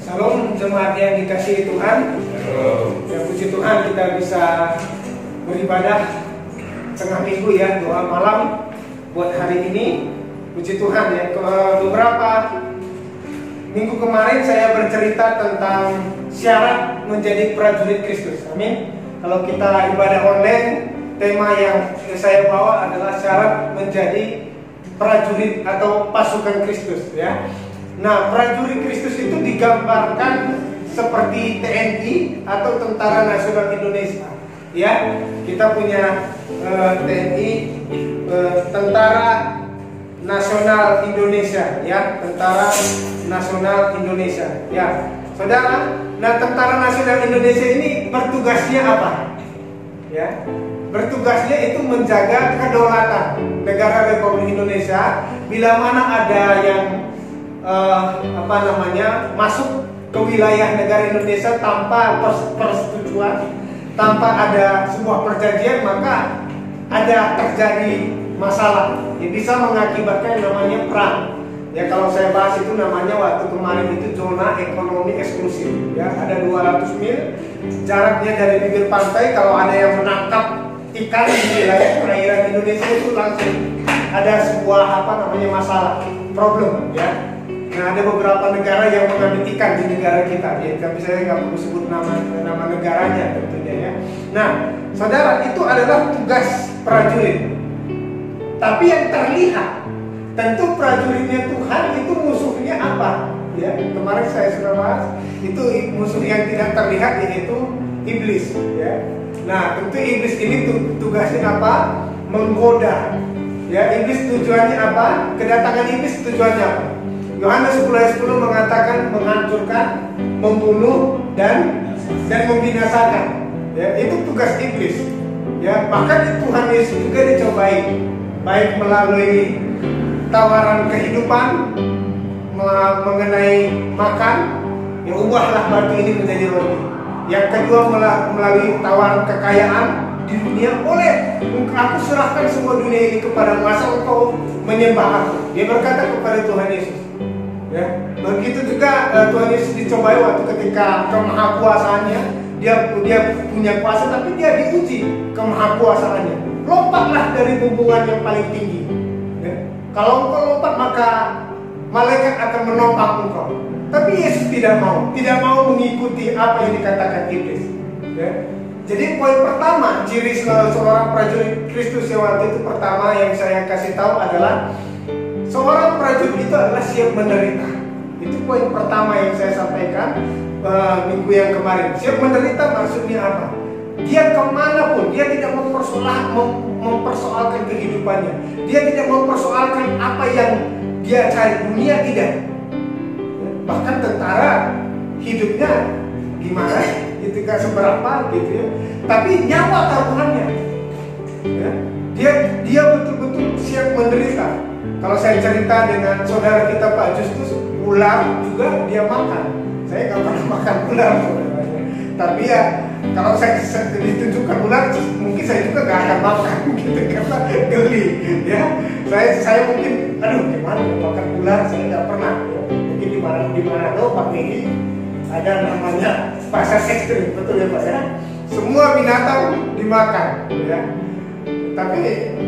Shalom jemaat yang dikasihi Tuhan. Ya, puji Tuhan kita bisa beribadah tengah minggu ya, doa malam buat hari ini. Puji Tuhan ya. Beberapa minggu kemarin saya bercerita tentang syarat menjadi prajurit Kristus. Amin. Kalau kita ibadah online, tema yang saya bawa adalah syarat menjadi prajurit atau pasukan Kristus ya. Nah, prajurit Kristus itu digambarkan seperti TNI atau Tentara Nasional Indonesia. Ya, kita punya TNI, Tentara Nasional Indonesia, ya, Tentara Nasional Indonesia. Ya, saudara. Nah, Tentara Nasional Indonesia ini bertugasnya apa? Ya, bertugasnya itu menjaga kedaulatan negara Republik Indonesia. Bila mana ada yang masuk ke wilayah negara Indonesia tanpa persetujuan, tanpa ada sebuah perjanjian, maka ada terjadi masalah yang bisa mengakibatkan namanya perang. Ya, kalau saya bahas itu namanya waktu kemarin itu zona ekonomi eksklusif. Ya, ada 200 mil jaraknya dari bibir pantai. Kalau ada yang menangkap ikan di wilayah perairan Indonesia itu langsung ada sebuah masalah, problem ya. Nah, ada beberapa negara yang mengambil ikan di negara kita, ya, tapi saya nggak perlu sebut nama negaranya tentunya ya. Nah, saudara, itu adalah tugas prajurit. Tapi yang terlihat, tentu prajuritnya Tuhan itu musuhnya apa? Ya, kemarin saya sudah bahas, itu musuh yang tidak terlihat yaitu iblis. Ya. Nah, tentu iblis ini tugasnya apa? Menggoda. Ya, iblis tujuannya apa? Kedatangan iblis tujuannya apa? Yohanes 10:10 mengatakan menghancurkan, membunuh dan membinasakan. Ya, itu tugas iblis. Ya, bahkan Tuhan Yesus juga dicobai, baik melalui tawaran kehidupan mengenai makan, ya ubahlah batu ini menjadi roti. Yang kedua melalui tawaran kekayaan di dunia, boleh aku serahkan semua dunia ini kepadamu asal engkau menyembah aku. Dia berkata kepada Tuhan Yesus. Ya, begitu juga Tuhan Yesus dicobai waktu ketika kemahakuasaannya, dia punya kuasa tapi dia diuji kemahakuasaannya. Lompatlah dari bumbungan yang paling tinggi. Ya. Kalau engkau lompat maka malaikat akan menopang engkau. Tapi Yesus tidak mau mengikuti apa yang dikatakan iblis. Ya. Jadi poin pertama ciri seorang prajurit Kristus yang waktu itu pertama yang saya kasih tahu adalah seorang prajurit itu adalah siap menderita. Itu poin pertama yang saya sampaikan minggu yang kemarin. Siap menderita maksudnya apa? Dia kemanapun, dia tidak mempersoalkan kehidupannya. Dia tidak mempersoalkan apa yang dia cari. Dunia tidak. Bahkan tentara hidupnya gimana? Itu gak seberapa gitu ya. Tapi nyawa taruhannya. Ya. Dia betul-betul siap menderita. Kalau saya cerita dengan saudara kita Pak Justus, ular juga dia makan. Saya nggak pernah makan ular, tapi ya kalau saya ditunjukkan ular, mungkin saya juga nggak akan makan, gitu karena geli. Ya, saya mungkin, gimana makan ular? Saya nggak pernah. Ya. Mungkin di mana Pak Megi ada namanya pasar ekstrim, betul ya Pak ya? Semua binatang dimakan, ya. Tapi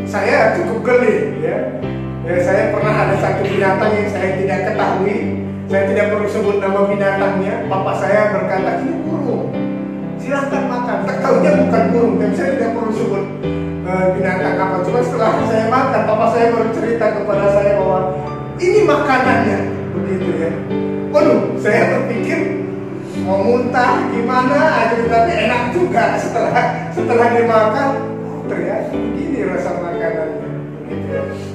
saya cukup geli, ya. Ya, saya pernah ada satu binatang yang saya tidak ketahui. Saya tidak perlu sebut nama binatangnya. Papa saya berkata, ini burung, silahkan makan. Tak tahunya bukan burung, dan saya tidak perlu sebut binatang apa. Cuma setelah saya makan, papa saya baru cerita kepada saya bahwa ini makanannya, begitu ya. Waduh, saya berpikir mau muntah gimana aja, tapi enak juga setelah dimakan. Ternyata begini rasa makanannya.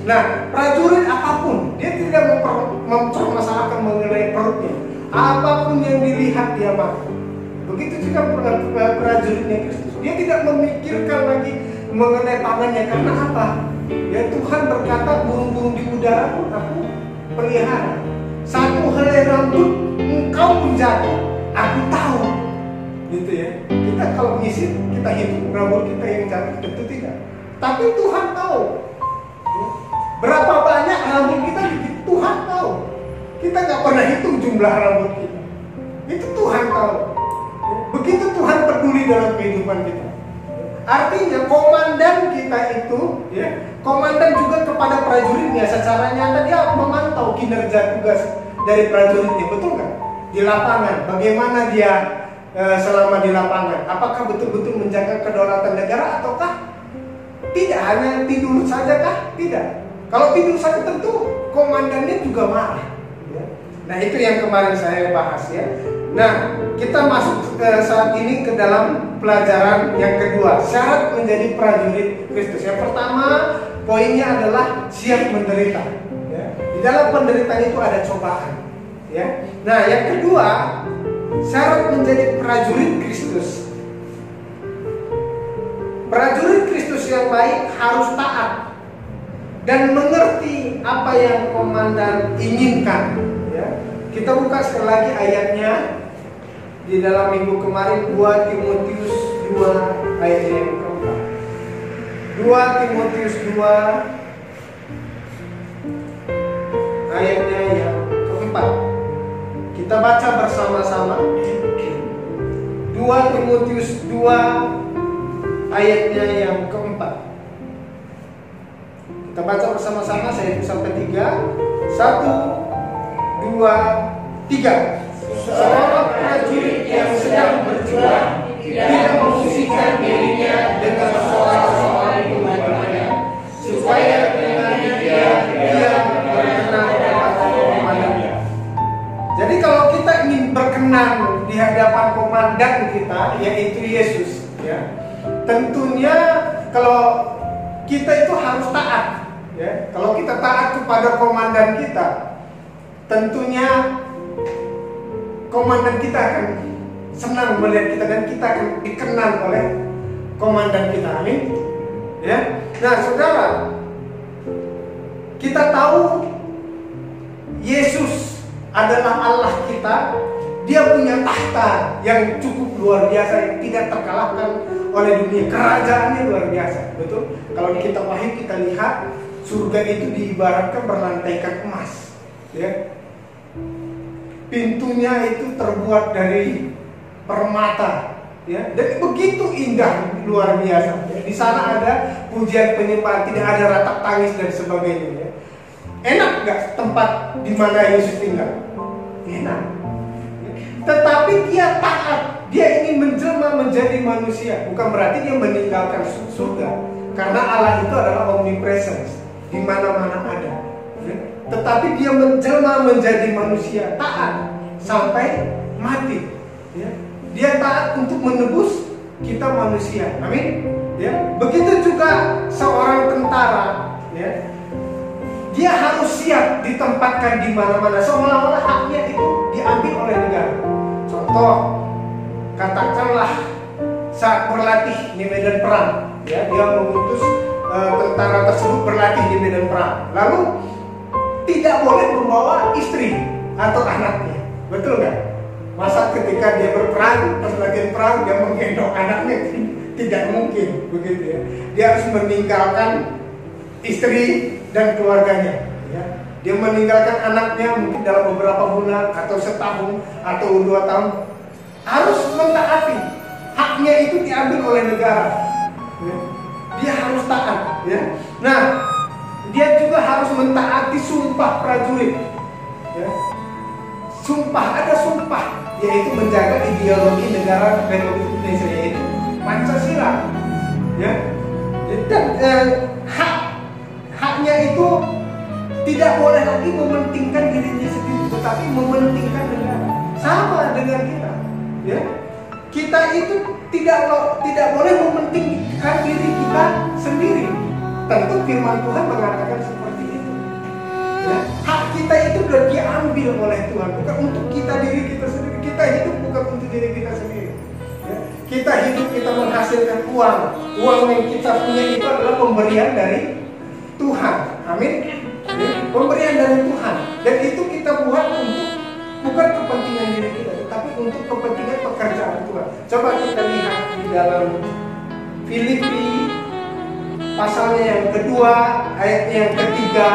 Nah, prajurit apapun, dia tidak mempermasalahkan mengenai perutnya. Apapun yang dilihat dia makan. Begitu juga prajuritnya Kristus. Dia tidak memikirkan lagi mengenai pangannya. Karena apa? Ya, Tuhan berkata burung-burung di udara pun aku pelihara. Satu helai rambut engkau pun jaga. Aku tahu. Gitu ya. Kita kalau ngisi, kita hitung rambut kita yang jatuh, tentu tidak. Tapi Tuhan tahu. Berapa banyak rambut kita, Tuhan tahu. Kita nggak pernah hitung jumlah rambut kita. Itu Tuhan tahu. Begitu Tuhan peduli dalam kehidupan kita. Artinya komandan kita itu, ya, komandan juga kepada prajuritnya secara nyata dia memantau kinerja tugas dari prajuritnya, betul nggak? Di lapangan, bagaimana dia selama di lapangan? Apakah betul-betul menjaga kedaulatan negara ataukah tidak? Hanya tidur saja kah? Tidak. Kalau tidur saja tentu komandannya juga marah. Ya. Nah itu yang kemarin saya bahas ya. Nah kita masuk saat ini ke dalam pelajaran yang kedua, syarat menjadi prajurit Kristus. Yang pertama poinnya adalah siap menderita. Ya. Di dalam penderitaan itu ada cobaan. Ya. Nah yang kedua, syarat menjadi prajurit Kristus. Prajurit Kristus yang baik harus taat dan mengerti apa yang komandan inginkan. Ya. Kita buka sekali lagi ayatnya di dalam minggu kemarin, 2 Timotius 2 ayat yang keempat. 2 Timotius 2 ayatnya yang keempat. Kita baca bersama-sama. 2 Timotius 2 ayatnya yang keempat. Kita baca bersama-sama, saya hitung sampai 3. 1, 2, 3. Seorang prajurit yang sedang berjuang tidak memfungsikan dirinya dengan soal-soal kematian, supaya dengan dia berkenan kepada komandannya. Jadi kalau kita ingin berkenan di hadapan komandan kita, yaitu Yesus, ya, tentunya kalau kita itu harus taat. Ya, kalau kita taat kepada komandan kita, tentunya komandan kita akan senang melihat kita dan kita akan dikenal oleh komandan kita. Amin. Ya. Nah, saudara, kita tahu Yesus adalah Allah kita. Dia punya tahta yang cukup luar biasa yang tidak terkalahkan oleh dunia. Kerajaannya luar biasa, betul? Kalau di kitab Wahyu kita lihat surga itu diibaratkan berlantaikan emas, ya. Pintunya itu terbuat dari permata, ya, dan begitu indah, luar biasa. Ya. Di sana ada pujian penyembahan, tidak ada ratap tangis dan sebagainya. Ya. Enak nggak tempat di mana Yesus tinggal? Enak. Ya. Tetapi dia taat, dia ingin menjelma menjadi manusia. Bukan berarti dia meninggalkan surga, karena Allah itu adalah omnipresence, di mana-mana ada. Ya. Tetapi dia menjelma menjadi manusia, taat sampai mati. Ya. Dia taat untuk menebus kita manusia. Amin. Ya. Begitu juga seorang tentara. Ya. Dia harus siap ditempatkan di mana-mana, seolah-olah haknya itu diambil oleh negara. Contoh, katakanlah saat berlatih di medan perang, ya, dia mengutus tentara tersebut berlatih di medan perang. Lalu tidak boleh membawa istri atau anaknya, betul nggak? Masa ketika dia berperang, pas lagi perang dia menggendong anaknya? Tidak mungkin, begitu ya. Dia harus meninggalkan istri dan keluarganya. Ya. Dia meninggalkan anaknya mungkin dalam beberapa bulan atau setahun atau 2 tahun. Harus mentaati, haknya itu diambil oleh negara. Ya. Dia harus taat. Ya. Nah, dia juga harus mentaati sumpah prajurit. Ya. Sumpah, ada sumpah, yaitu menjaga ideologi negara Republik Indonesia, yaitu Pancasila. Ya. Dan haknya itu tidak boleh lagi mementingkan dirinya sendiri, tetapi mementingkan negara. Sama dengan kita. Ya. Kita itu tidak boleh mementingkan diri kita sendiri. Tentu firman Tuhan mengatakan seperti itu. Ya, hak kita itu sudah diambil oleh Tuhan, bukan untuk diri kita sendiri. Kita hidup bukan untuk diri kita sendiri. Ya, kita hidup, kita menghasilkan uang. Uang yang kita punya itu adalah pemberian dari Tuhan. Amin. Ya, pemberian dari Tuhan. Dan itu kita buat untuk bukan kepentingan diri kita, tetapi untuk kepentingan pekerjaan Tuhan. Coba kita lihat di dalam Filipi pasalnya yang kedua, ayatnya yang ketiga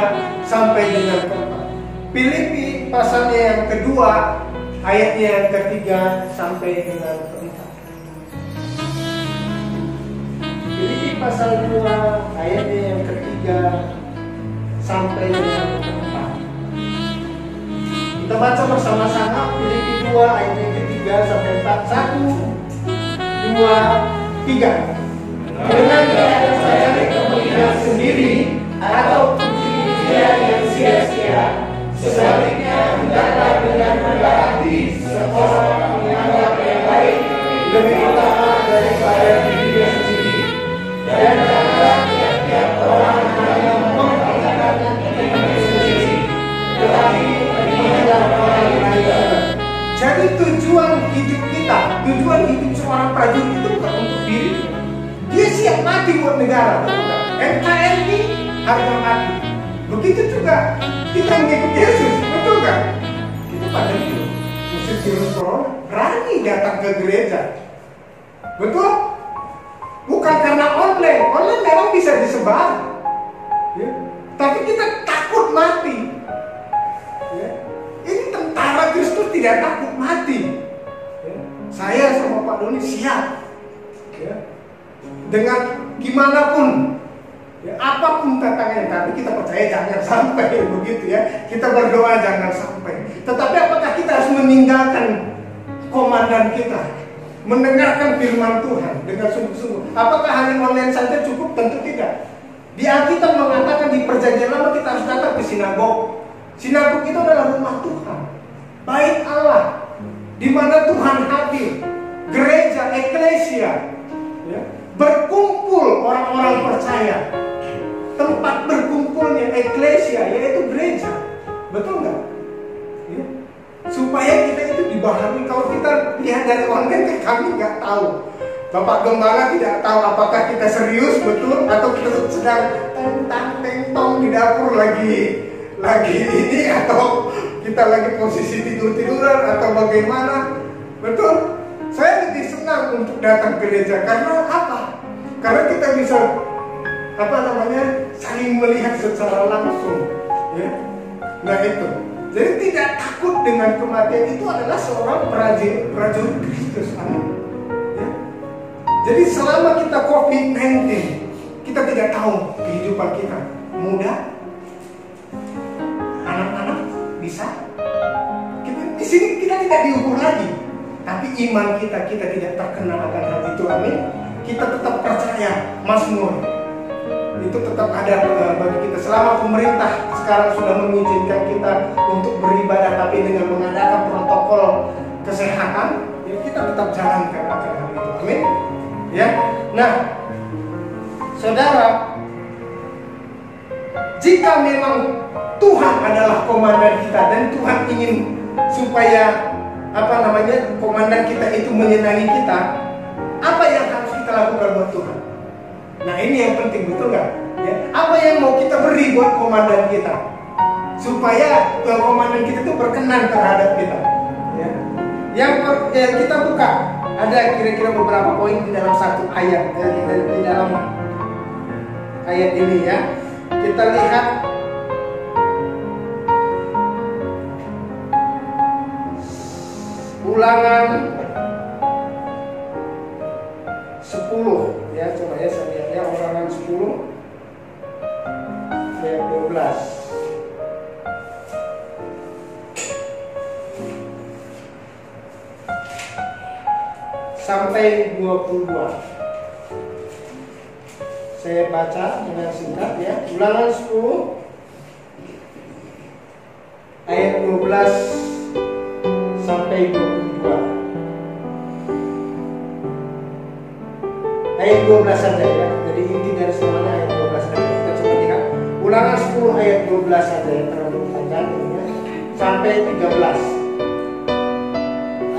sampai dengan keempat. Filipi pasalnya yang kedua, ayatnya yang ketiga sampai dengan keempat. Filipi pasal 2 ayatnya yang ketiga sampai dengan keempat. Kita baca bersama-sama Filipi 2 ayat yang ketiga sampai 4. 1, 2, 3. Dengan tidak mencari kepentingan sendiri atau puji-pujian yang sia-sia, sebaliknya hendaklah dengan rendah hati seorang menganggap yang lain lebih utama daripada dirinya sendiri, dan janganlah tiap-tiap orang hanya memperhatikan dirinya sendiri, tetapi mengenal orang lain. Jadi tujuan hidup kita, tujuan hidup seorang prajurit itu bukan untuk diri. Dia siap mati buat negara, betul nggak? NKRI harga mati. Begitu juga kita mengikuti Yesus, betul nggak? Kita pada itu musim virus corona berani datang ke gereja, betul? Bukan karena online memang bisa disebar, ya. Tapi kita takut mati. Ya. Ini tentara Kristus tidak takut mati. Ya. Saya sama Pak Doni siap. Ya. Dengan gimana pun, ya, apapun tantangannya, tapi kita percaya jangan sampai begitu ya. Kita berdoa jangan sampai. Tetapi apakah kita harus meninggalkan komandan kita, mendengarkan firman Tuhan dengan sungguh-sungguh? Apakah hanya online saja cukup? Tentu tidak. Di Alkitab mengatakan di Perjanjian Lama kita harus datang ke sinagog. Sinagog itu adalah rumah Tuhan, bait Allah, di mana Tuhan hadir. Gereja, eklesia, ya. Berkumpul orang-orang percaya. Tempat berkumpulnya eklesia yaitu gereja, betul nggak? Ya. Supaya kita itu dibaharui. Kalau kita lihat dari online, kami nggak tahu. Bapak Gembala tidak tahu apakah kita serius betul atau kita sedang tentang di dapur lagi ini, atau kita lagi posisi tidur-tiduran atau bagaimana, betul? Saya lebih senang untuk datang ke gereja karena apa? Karena kita bisa saling melihat secara langsung, ya. Nah itu. Jadi tidak takut dengan kematian itu adalah seorang prajurit Kristus. Amin. Ya. Jadi selama kita COVID-19, kita tidak tahu kehidupan kita. Muda, anak-anak bisa. Di sini kita tidak diukur lagi. Tapi iman kita tidak terkena akan hal itu. Amin. Kita tetap percaya Mazmur itu tetap ada bagi kita. Selama pemerintah sekarang sudah mengizinkan kita untuk beribadah tapi dengan mengadakan protokol kesehatan, ya kita tetap jalankan akan hal itu. Amin. Ya. Nah, saudara, jika memang Tuhan adalah komandan kita dan Tuhan ingin supaya komandan kita itu menyenangi kita, apa yang harus kita lakukan buat Tuhan? Nah ini yang penting, betul nggak? Ya, apa yang mau kita beri buat komandan kita supaya komandan kita itu berkenan terhadap kita? Ya. Yang kita buka ada kira-kira beberapa poin di dalam satu ayat, di dalam ayat ini ya. Kita lihat Ulangan 10 ya, coba ya saya lihat ya, Ulangan 10 ayat 12 sampai 22. Saya baca dengan singkat ya. Ulangan 10 ayat 12 sampai 22. Ayat 12 saja ya. Jadi inti dari semuanya ayat 12 saja. Kita coba lihat. Ulangan 10 ayat 12 saja ya, terlalu panjang ya. Sampai 13.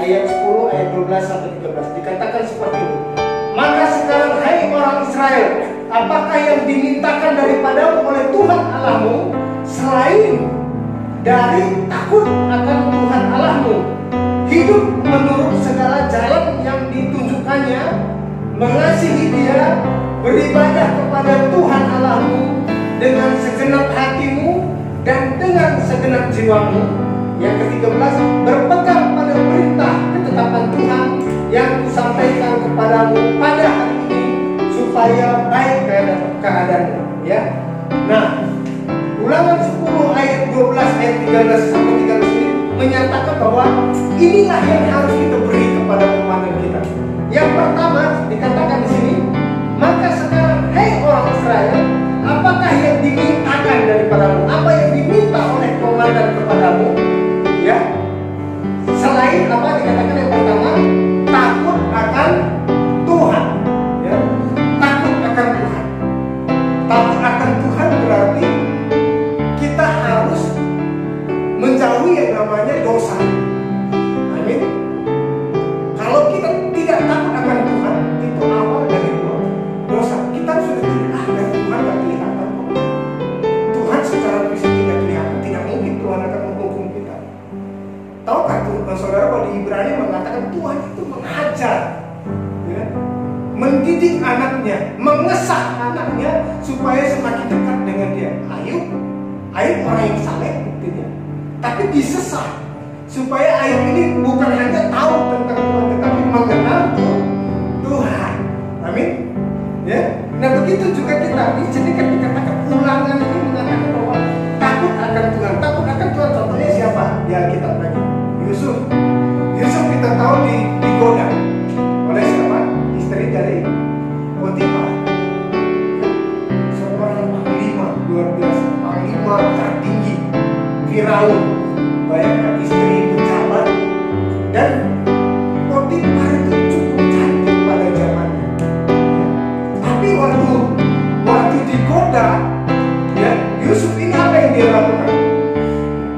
Ayat 10 ayat 12 sampai 13 dikatakan seperti ini. Maka sekarang hai orang Israel, apakah yang dimintakan daripadamu oleh Tuhan Allahmu selain dari takut akan Tuhan Allahmu, hidup menurut segala jalan yang ditunjukkannya, mengasihi Dia, beribadah kepada Tuhan Allahmu dengan segenap hatimu dan dengan segenap jiwamu. Yang ke-13, berpegang pada dikatakan bahwa inilah yang harus kita beri kepada komandan kita. Yang pertama dikatakan di sini, maka sekarang, hei orang Israel, apakah yang dimintakan daripadamu? Apa yang diminta oleh komandan kepadamu? Ya, selain apa dikatakan yang pertama, takut akan Tuhan. Ya, takut akan Tuhan. Takut akan Tuhan berarti kita harus menjauhi yang namanya dosa. Amin. Kalau kita tidak takut akan Tuhan, itu awal dari dosa. Kita sudah tidak ada, Tuhan tidak kelihatan. Tuhan secara fisik tidak kelihatan. Tidak mungkin Tuhan akan menghukum kita. Tahukah saudara bahwa di Ibrani mengatakan Tuhan itu mengajar, ya, mendidik anaknya, mengesah anaknya supaya semakin dekat dengan dia. Ayub orang yang saleh buktinya, tapi disesah supaya Ayub ini bukan hanya tahu tentang Tuhan, tetapi mengenal Tuhan. Amin. Ya. Nah begitu juga kita. Di sini kan dikatakan ulangan ini mengatakan bahwa takut akan Tuhan. Takut akan Tuhan. Contohnya siapa? Di Alkitab lagi. Yusuf kita tahu digoda oleh siapa? Istri dari Potifar. Seorang panglima luar biasa, panglima tertinggi Firaun. Bayangkan istri pejabat, dan Potifar itu cukup cantik pada zamannya. Tapi waktu digoda, ya, Yusuf ini apa yang dia lakukan?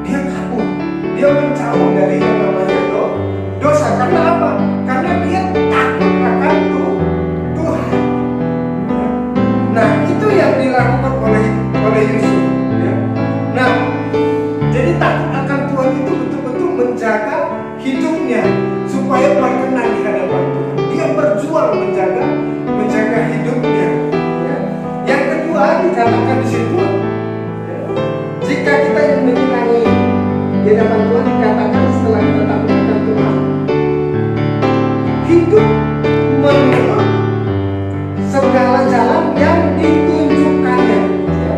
Dia kabur, dia menjauh dari yang namanya dosa. Karena apa? Karena dia takut akan Tuhan. Nah, itu yang dilakukan oleh Yusuf. Ya. Nah, jadi takut akan Tuhan itu betul-betul menjaga hidupnya supaya berkenan di hadapan Tuhan. Dia berjuang menjaga hidupnya. Ya. Yang kedua dikatakan di situ, ya, jika kita yang menyenangi di hadapan Tuhan, dikatakan setelah kita takut akan Tuhan, hidup menurut segala jalan yang ditunjukkannya. Ya.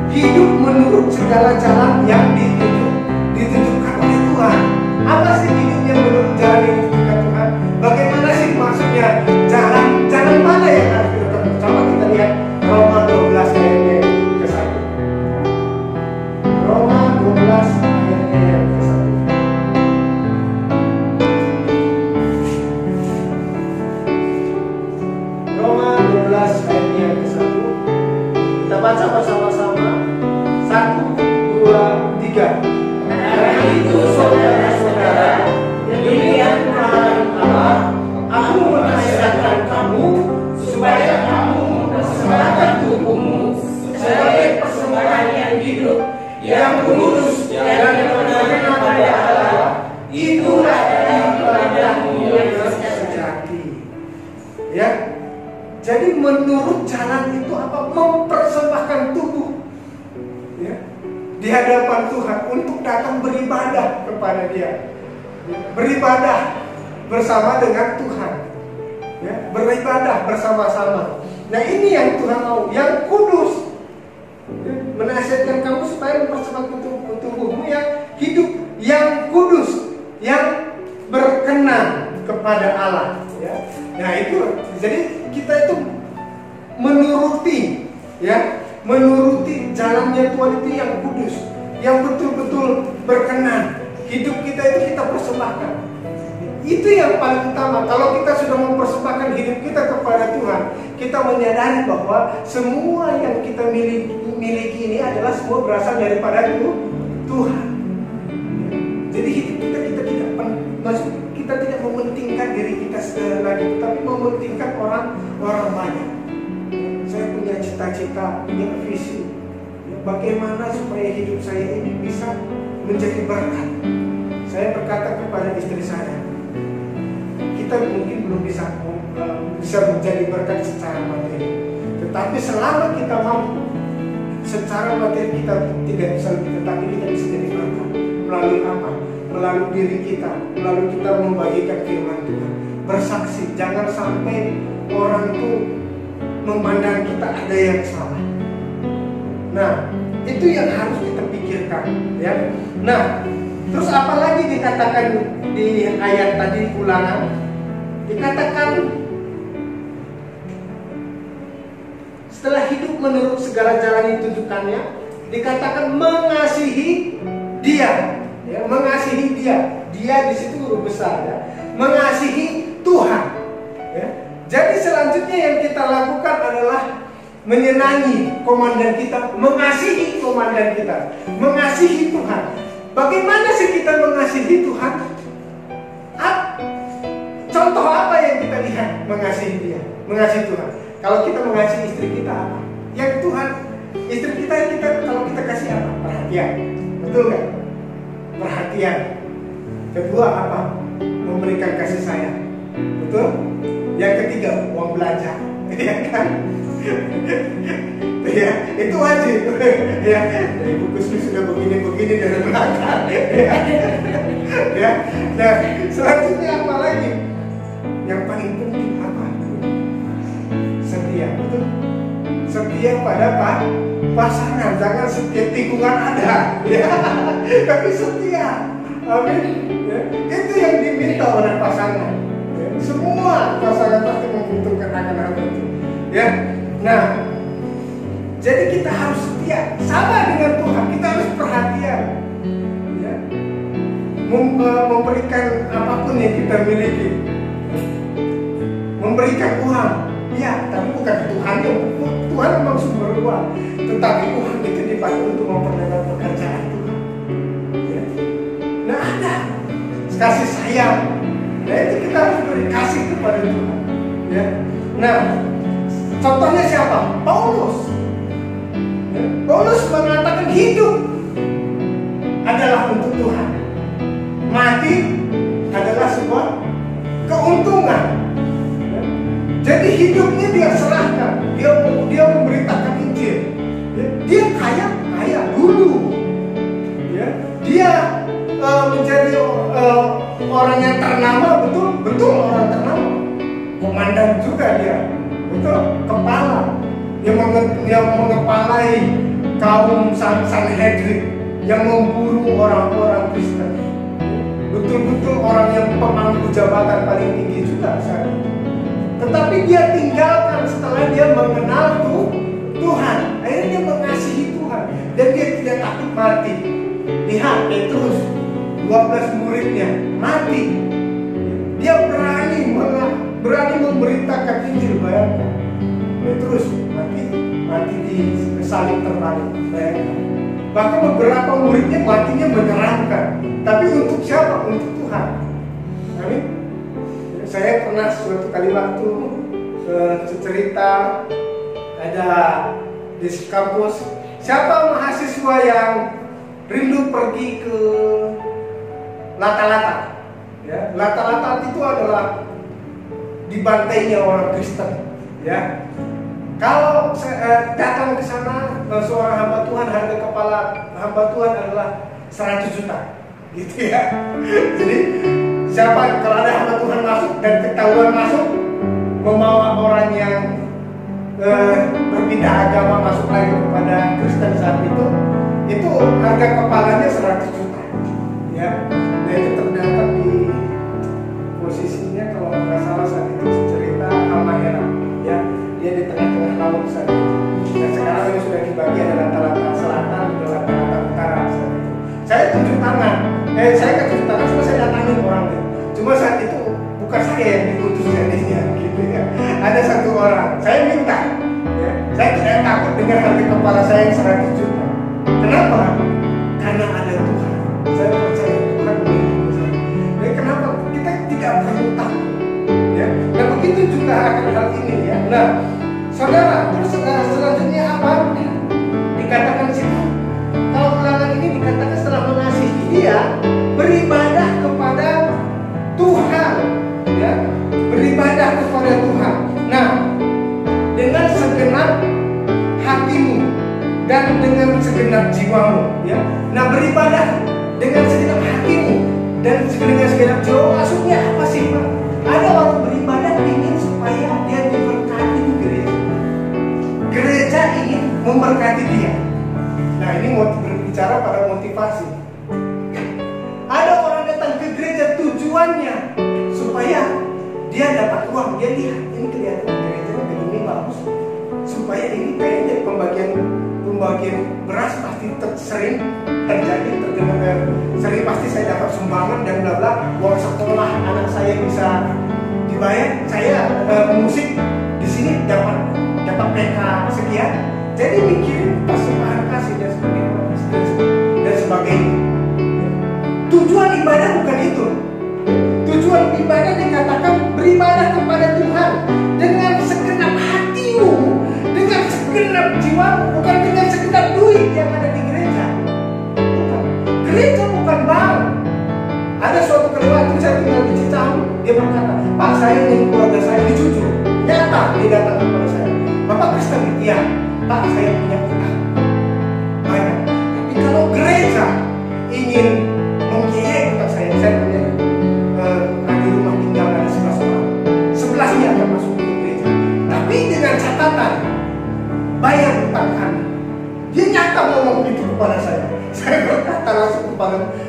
Hidup menurut segala jalan yang ditunjukkan oleh Tuhan. Apa sih hidupnya menurut jalan yang ditunjukkan Tuhan? Bagaimana sih maksudnya jalan mana yang harus kita tempuh? Coba kita lihat Roma 12 ayatnya ke 1. Roma 12 ayatnya yang ke 1. Roma 12 ayatnya yang ke 1. Kita baca bersama-sama. 1, 2, 3. Karena itu saudara-saudara, demikian firman Allah, aku menasihatkan kamu supaya kamu mempersembahkan tubuhmu sebagai persembahan yang hidup, yang kudus dan berkenan kepada Allah. Itulah ibadahmu yang sejati. Ya, jadi menurut jalan itu apa? Mempersembahkan tubuh, ya, di hadapan Tuhan untuk datang beribadah kepada Dia, beribadah bersama dengan Tuhan, ya, beribadah bersama-sama. Nah ini yang Tuhan mau, yang kudus. Ya, menasihatkan kamu supaya mempersembahkan tubuhmu yang hidup, yang kudus, yang berkenan kepada Allah. Ya. Nah itu, jadi kita itu menuruti, ya, menuruti jalannya Tuhan itu yang kudus, yang betul-betul berkenan. Hidup kita itu kita persembahkan. Itu yang paling utama. Kalau kita sudah mempersembahkan hidup kita kepada Tuhan, kita menyadari bahwa semua yang kita miliki ini adalah semua berasal daripada Tuhan. Jadi hidup kita tidak mementingkan diri kita sendiri lagi, tapi mementingkan orang banyak. Saya punya cita-cita, punya visi. Bagaimana supaya hidup saya ini bisa menjadi berkat. Saya berkata kepada istri saya, kita mungkin belum bisa menjadi berkat secara materi, tetapi selama kita mampu secara materi kita tidak bisa lebih, tetapi kita bisa jadi berkat. Melalui apa? Melalui diri kita, melalui kita membagikan firman Tuhan, bersaksi. Jangan sampai orang itu memandang kita ada yang salah. Nah, itu yang harus kita pikirkan, ya. Nah, Terus apalagi dikatakan di ayat tadi Ulangan? Dikatakan setelah hidup menurut segala jalan yang ditunjukkannya, dikatakan mengasihi Dia, ya, mengasihi Dia. Dia di situ huruf besar, ya, mengasihi Tuhan. Ya. Jadi selanjutnya yang kita lakukan adalah menyenangi komandan kita, mengasihi komandan kita, mengasihi Tuhan. Bagaimana sih kita mengasihi Tuhan? Contoh apa yang kita lihat mengasihi Dia, mengasihi Tuhan? Kalau kita mengasihi istri kita apa? Yang Tuhan, istri kita kalau kita kasih apa? Perhatian, betul nggak? Perhatian. Kedua apa? Memberikan kasih sayang, betul? Yang ketiga uang belanja, ya kan? Ya, itu wajib. Ya, dari buku sudah begini dari belakang. Ya, nah selanjutnya apa lagi? Yang paling penting apa? Setia, betul? Setia pada pasangan, jangan setia tikungan ada, ya. Tapi setia, amin. Ya. Itu yang diminta oleh pasangan. Ya. Semua pasangan pasti membutuhkan akan hal itu. Ya, nah, jadi kita harus setia, sama dengan Tuhan. Kita harus perhatian, ya. Memberikan apapun yang kita miliki. Memberikan uang, ya, tapi bukan Tuhan. Tuhan memang sumber uang, tetapi uang itu dipakai untuk memperlebar pekerjaan Tuhan. Ya. Nah, ada kasih sayang. Nah, itu kita harus beri kasih kepada Tuhan. Ya. Nah, contohnya siapa? Paulus. Ya. Paulus mengatakan hidup adalah untuk Tuhan, mati adalah sebuah keuntungan. Jadi hidupnya dia serahkan, dia memberitakan Injil. Ya, dia kaya dulu. Ya, dia menjadi orang yang ternama, betul orang ternama. Komandan juga dia, betul, kepala yang mengepalai kaum Sanhedrin yang memburu orang-orang Kristen. Betul-betul orang yang pemangku jabatan paling tinggi juga saat itu. Tetapi dia tinggalkan setelah dia mengenal Tuhan. Akhirnya dia mengasihi Tuhan. Dan dia tidak takut mati. Lihat Petrus, 12 muridnya mati. Dia berani memberitakan Injil, bayangkan. Petrus mati di salib terbalik, bayangkan. Bahkan beberapa muridnya matinya menyeramkan. Tapi untuk siapa? Untuk Tuhan. Amin. Saya pernah suatu kali waktu cerita ada di kampus, siapa mahasiswa yang rindu pergi ke Lata-Lata? Ya, Lata-Lata itu adalah dibantainya orang Kristen. Ya, kalau datang ke sana seorang hamba Tuhan, harga kepala hamba Tuhan adalah 100 juta, gitu ya. Jadi siapa kalau ada hamba Tuhan masuk dan ketahuan masuk membawa orang yang berpindah agama masuk lagi kepada Kristen saat itu harga kepalanya 100 juta. Ya, nah itu terdapat di posisinya kalau nggak salah saat itu cerita Halmahera. Ya, dia di tengah-tengah laut saat itu. Dan sekarang ini sudah dibagi ada Lata-Lata Selatan, ada Lata-Lata Utara saat itu. Saya tunjuk tangan, saya kan tunjuk tangan, cuma saya datangin orangnya. Cuma saat itu bukan saya yang diutus jadinya, gitu ya. Ada satu orang, saya minta, ya. Saya tidak takut dengan harga kepala saya yang 100 juta. Kenapa? Karena ada Tuhan. Saya percaya Tuhan melindungi saya. Jadi kenapa kita tidak perlu takut? Ya. Nah begitu juga akan hal ini, ya. Nah, saudara, terus selanjutnya apa? Dikatakan situ. Kalau Ulangan ini dikatakan setelah mengasihi Dia, beribadah kepada Tuhan, ya, beribadah kepada Tuhan. Nah, dengan segenap hatimu dan dengan segenap jiwamu, ya. Nah, beribadah dengan segenap hatimu dan dengan segenap jiwa, maksudnya apa sih, Pak? Ada orang beribadah ingin supaya dia diberkati di gereja. Gereja ingin memberkati dia. Nah, ini mau berbicara pada motivasi. uang, dia lihat ini kelihatan gerejanya begini bagus, supaya ini kayaknya pembagian beras pasti sering terjadi, sering pasti saya dapat sumbangan dan bla bla, uang sekolah anak saya bisa dibayar, saya musik di sini dapat PK sekian, jadi mikirin persembahan kasih dan sebagainya. Tujuan ibadah bukan itu. Tujuan ibadah dikatakan beribadah kepada Tuhan dengan segenap hatimu, dengan segenap jiwamu, bukan dengan segenap duit yang ada di gereja. Bukan. Gereja bukan bank. Ada suatu kali waktu saya tinggal di Cicahem, dia berkata, Pak, saya ingin keluarga saya dijujur. Nyata dia datang kepada saya, Bapak Kristen? Iya. Pak, saya punya utang banyak. Tapi kalau gereja ingin membiayai utang saya punya di rumah tinggal ada 11 orang, 11-nya akan masuk ke gereja. Tapi dengan catatan bayar utang kami. Dia nyata ngomong itu kepada saya. Saya berkata langsung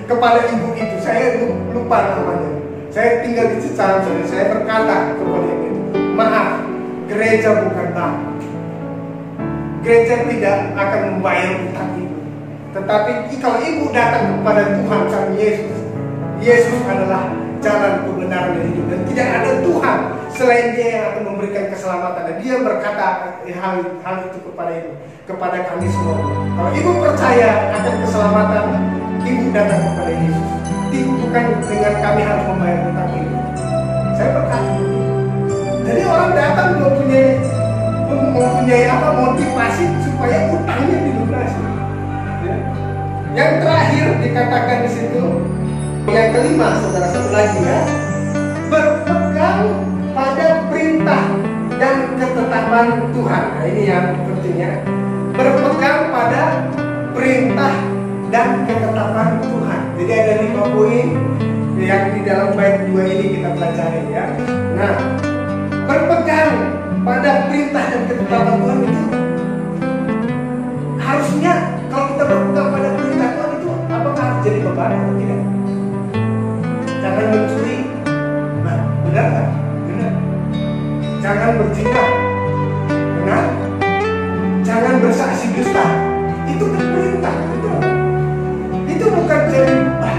kepada ibu itu, saya lupa namanya. Saya tinggal di Cicahem, saya berkata kepada ibu itu, maaf, gereja bukan bank. Gereja tidak akan membayar utang ibu. Tetapi kalau ibu datang kepada Tuhan kami Yesus, Yesus adalah jalan kebenaran dan hidup, dan tidak ada Tuhan selain Dia yang akan memberikan keselamatan. Dan Dia berkata hal itu kepada kami semua. Kalau ibu percaya akan keselamatan, ibu datang kepada Yesus. Bukan dengan kami harus membayar utang ibu. Saya berkata, jadi orang datang mempunyai motivasi supaya utangnya dilunasi. Ya. Yang terakhir dikatakan di situ, yang kelima, saudara, satu lagi ya, berpegang pada perintah dan ketetapan Tuhan. Nah, ini yang pentingnya, berpegang pada perintah dan ketetapan Tuhan. Jadi ada 5 poin yang di dalam bait 2 ini kita pelajari ya. Nah, berpegang pada perintah dan ketetapan Tuhan itu harusnya, kalau kita berpegang pada perintah Tuhan itu, apakah harus jadi beban atau tidak? Jangan mencuri, nah, benar kan? Benar. Jangan berzina, benar. Jangan bersaksi dusta, itu kan perintah, betul. Itu bukan jadi beban.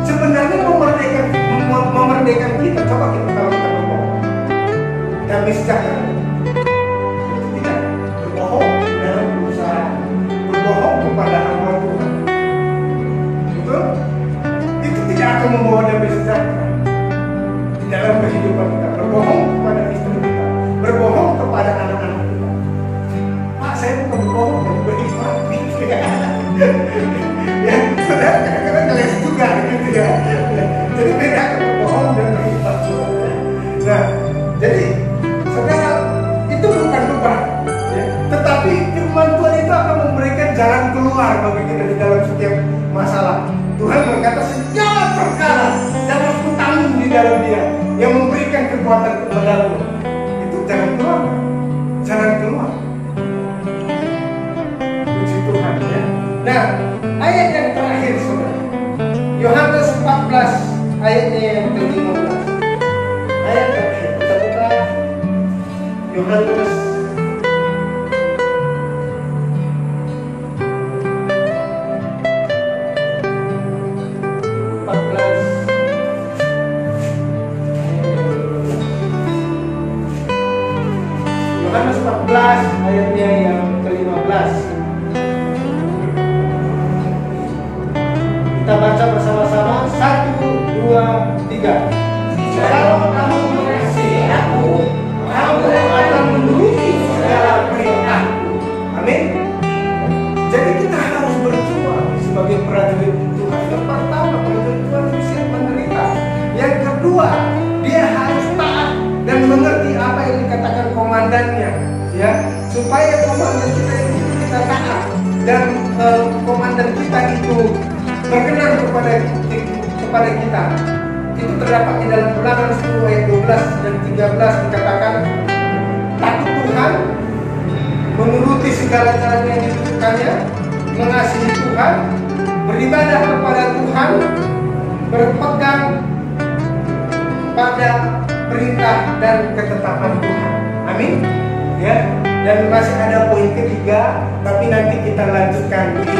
Sebenarnya memerdekakan kita. Coba kita kalau kita berbohong, damai sejahtera. Itu tidak berbohong dalam berusaha, berbohong kepada hamba Tuhan. Betul? Itu tidak akan membawa damai sejahtera di dalam kehidupan kita. Berbohong kepada istri kita, berbohong kepada anak-anak kita. Pak, saya bukan berbohong, tapi beriman. Ya, saudara kadang-kadang ngeles juga gitu ya. Jadi beda berbohong dan beriman. Nah, jadi saudara, itu bukan beban, ya. Tetapi firman Tuhan itu akan memberikan jalan keluar bagi kita di dalam setiap masalah. Tuhan berkata segala perkara dapat kutanggung di dalam Dia yang memberikan kekuatan kepadamu. Itu jalan keluar, jalan keluar. Puji Tuhan ya. Nah, ayat yang terakhir saudara, Yohanes 14 ayatnya yang ke-15. Ayat terakhir kita buka Yohanes 14 ayatnya yang ke-15. Kita baca bersama-sama, 1, 2, 3. Kalau kamu mengasihi aku, kamu akan menuruti segala perintahku. Amin. Jadi kita harus berjuang sebagai prajurit Tuhan. Yang pertama, prajurit Tuhan itu siap menderita. Yang kedua, dia harus taat dan mengerti apa yang dikatakan komandannya, ya, supaya komandan kita itu kita taat dan komandan kita itu berkenan kepada kita. Itu terdapat di dalam Ulangan 10 ayat 12 dan 13 dikatakan, takut Tuhan, menuruti segala caranya yang ditentukannya, mengasihi Tuhan, beribadah kepada Tuhan, berpegang pada perintah dan ketetapan Tuhan. Amin. Ya. Dan masih ada poin ketiga, tapi nanti kita lanjutkan di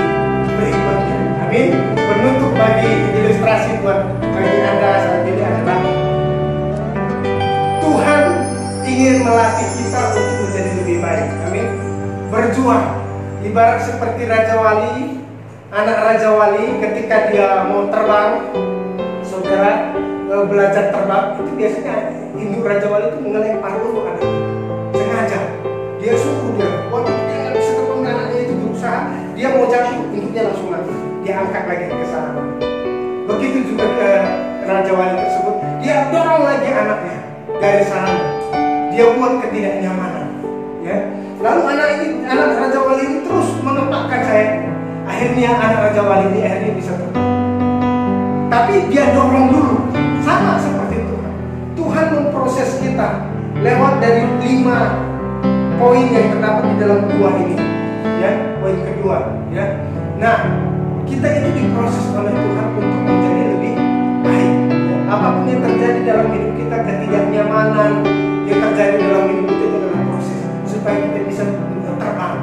berikutnya. Amin. Penutup bagi ilustrasi bagi Anda saat ini adalah Tuhan ingin melatih kita untuk menjadi lebih baik. Amin. Berjuang. Ibarat seperti Raja Wali, anak Raja Wali ketika dia mau terbang, saudara, belajar terbang, itu biasanya induk Raja Wali itu mengelempar dulu anak. Sengaja. Dia suruh dia, waktu dia nggak bisa terbang, anaknya itu berusaha, dia mau jatuh, induknya langsung mati. Dia angkat lagi ke sana. Begitu juga ke Raja Wali tersebut, dia dorong lagi anaknya dari sana. Dia buat ketidaknyamanan. Ya. Lalu anak Raja Wali ini terus mengepakkan sayapnya. Akhirnya anak Raja Wali ini akhirnya bisa terbang. Tapi dia dorong dulu. Sama seperti Tuhan. Tuhan memproses kita lewat dari 5 poin yang terdapat di dalam buah ini. Ya, poin kedua. Ya. Nah, kita itu diproses oleh Tuhan untuk menjadi lebih baik. Ya. Apapun yang terjadi dalam hidup kita, ketidaknyamanan yang terjadi dalam hidup kita adalah proses supaya kita bisa terbang.